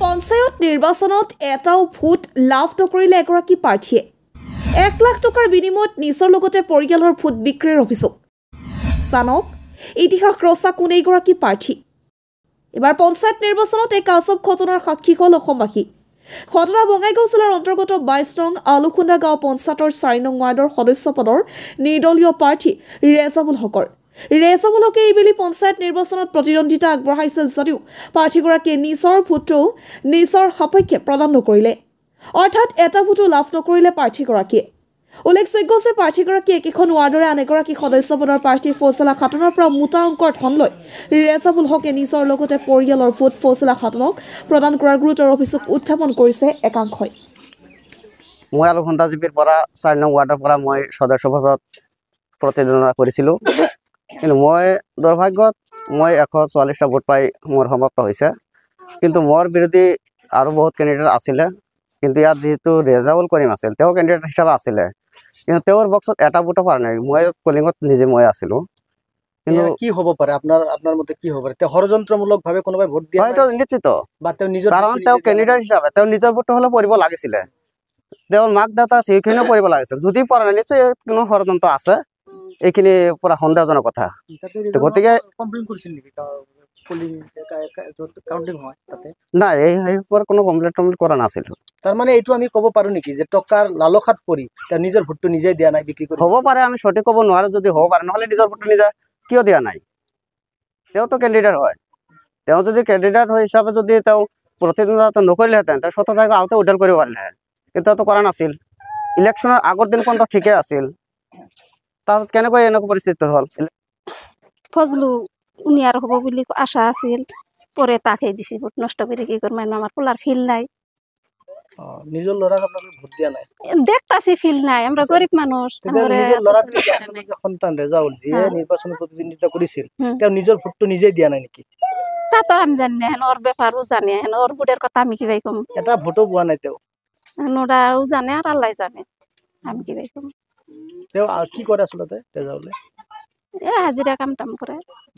পঞ্চায়ত নিৰ্বাচনত এটাও ভোট লাভ নকৰিলে এগৰাকী প্ৰাৰ্থীয়ে 1 লাখ টকাৰ বিনিময়ত নিজৰ লগতে পৰিয়ালৰ ভোট বিক্ৰীৰ অভিযোগ সানক ইতিহাস ৰচা কোন এগৰাকী প্ৰাৰ্থী এবাৰ পঞ্চায়ত নিৰ্বাচনত এক আচব ঘটনাৰ সাক্ষী হ'ল অসমবাসী ঘটনা বঙাইগাঁও জিলাৰ অন্তৰ্গত 22 নং আলুখুন্দা গাঁও পঞ্চায়তৰ 4 নং ৱাৰ্ডৰ সদস্য পদৰ নিৰ্দলীয় প্ৰাৰ্থী ৰেজাবুল হকৰ ৰেজাবুল হকে এইবেলি পঞ্চায়ত নিৰ্বাচনত প্ৰতিদ্বন্দ্বিতা আগবঢ়াইছিল যদিও প্ৰাৰ্থীগৰাকীয়ে নিজৰ ভোটটো নিজৰ সপক্ষে প্ৰদান নকৰিলে অৰ্থাৎ এটা ভোটো লাভ নকৰিলে প্ৰাৰ্থীগৰাকীয়ে উল্লেখযোগ্য যে প্ৰাৰ্থীগৰাকী একেখন ৱাৰ্ডৰে আন এগৰাকী সদস্য পদৰ প্ৰাৰ্থী ফৌজলা খাতুনৰ পৰা মোটা অংকৰ ধন লৈ ৰেজাবুল হকে নিজৰ লগতে পৰিয়ালৰ ভোট ফৌজলা খাতুনক প্ৰদান কৰাৰ গুৰুতৰ অভিযোগ উত্থাপন কৰিছে একাংশই মই আলুখুন্দা জিপিৰ পৰা 4 নং ৱাৰ্ডৰ পৰা মই সদস্য পদত প্ৰতিদ্বন্দ্বিতা কৰিছিলোঁ কিন্তু মই দুৰ্ভাগ্যত মই 144টা ভোট পাই মোৰ সমাপ্ত হৈছে কিন্তু মোৰ বিৰোধী আৰু বহুত কেণ্ডিডেট আছিলে কিন্তু ইয়াত যেহেতু ৰেজাবুল কৰিম আছিল তেওঁ কেণ্ডিডেট হিচাপে আছিলে কিন্তু তেওঁৰ বক্সত এটা ভোটো পোৱা নাই মই কলিঙত নিজে মই আছিলোঁ কিন্তু কি হ'ব পাৰে আপোনাৰ মতে কি হ'ব পাৰে তেওঁ ষড়যন্ত্ৰমূলকভাৱে কোনোবাই ভোট দিয়া হয়তো নিশ্চিত বা তেওঁ নিজৰ কাৰণ তেওঁ কেণ্ডিডেট হিচাপে তেওঁ নিজৰ ভোটটো হ'লে পৰিব লাগিছিলে তেওঁৰ মাক দেউতা সেইখিনিও পৰিব লাগিছিল যদি পৰা নাই নিশ্চয় কোনো ষড়যন্ত্ৰ আছে এইখিনি পুৰা সন্দেহজনক কথা গতিকে কমপ্লেইন কৰিছিল নেকি পলিং কাউন্টিং হয় তাতে নাই এই কোনো কমপ্লেইন কৰা নাছিল তাৰ মানে এইটো আমি ক'ব পাৰো নেকি যে টকাৰ লালসাত পৰি তেওঁ নিজৰ ভোটটো নিজে দিয়া নাই বিক্ৰী কৰি হ'ব পাৰে আমি সঠিক ক'ব নোৱাৰো যদি হ'ব পাৰে নহ'লে নিজৰ ভোটটো নিজে কিয় দিয়া নাই তেওঁতো কেণ্ডিডেট হয় তেওঁ যদি কেণ্ডিডেট হয় হিচাপে যদি তেওঁ প্ৰতিদ্বন্দ্বিতা নকৰিলেহেঁতেন তেওঁ 17 তাৰিখে আউটে উদ্ধাৰ কৰিব পাৰিলেহেঁতেন কিন্তু তেওঁতো কৰা নাছিল ইলেকশ্যনৰ আগৰ দিন পৰ্যন্ত ঠিকে আছিল তাৰ কেনেকৈ এনেকুৱা পৰিস্থিতি হ'ল ফজলু উনি আর হব বলে আশা আছিল পরে তাকে দিছি ভোট নষ্ট করে কি করব আমার পোলার ফিল নাই নিজৰ ল'ৰাক আপোনালোকে ভোট দিয়া নাই দেখতাছি ফিল নাই আমৰা গৰিব মানুষ নিজৰ ল'ৰাটো সন্তান ৰেজাউল যিয়ে নিৰ্বাচনত প্ৰতিদ্বন্দ্বিতা কৰিছিল তেওঁ নিজৰ ভোটটো নিজে দিয়া নাই নেকি তা তো আমি জানি না ওর ব্যাপারও জানি ওর ভোটের কথা আমি কিভাবে কম এটা ভোটো পোৱা নাই তেওঁ ওৰাও জানে আৰ আল্লাহ জানে আমি কিভাবে কম তেওঁ কি কৰে আচলতে ৰেজাউলে হাজিৰা কাম টাম কৰে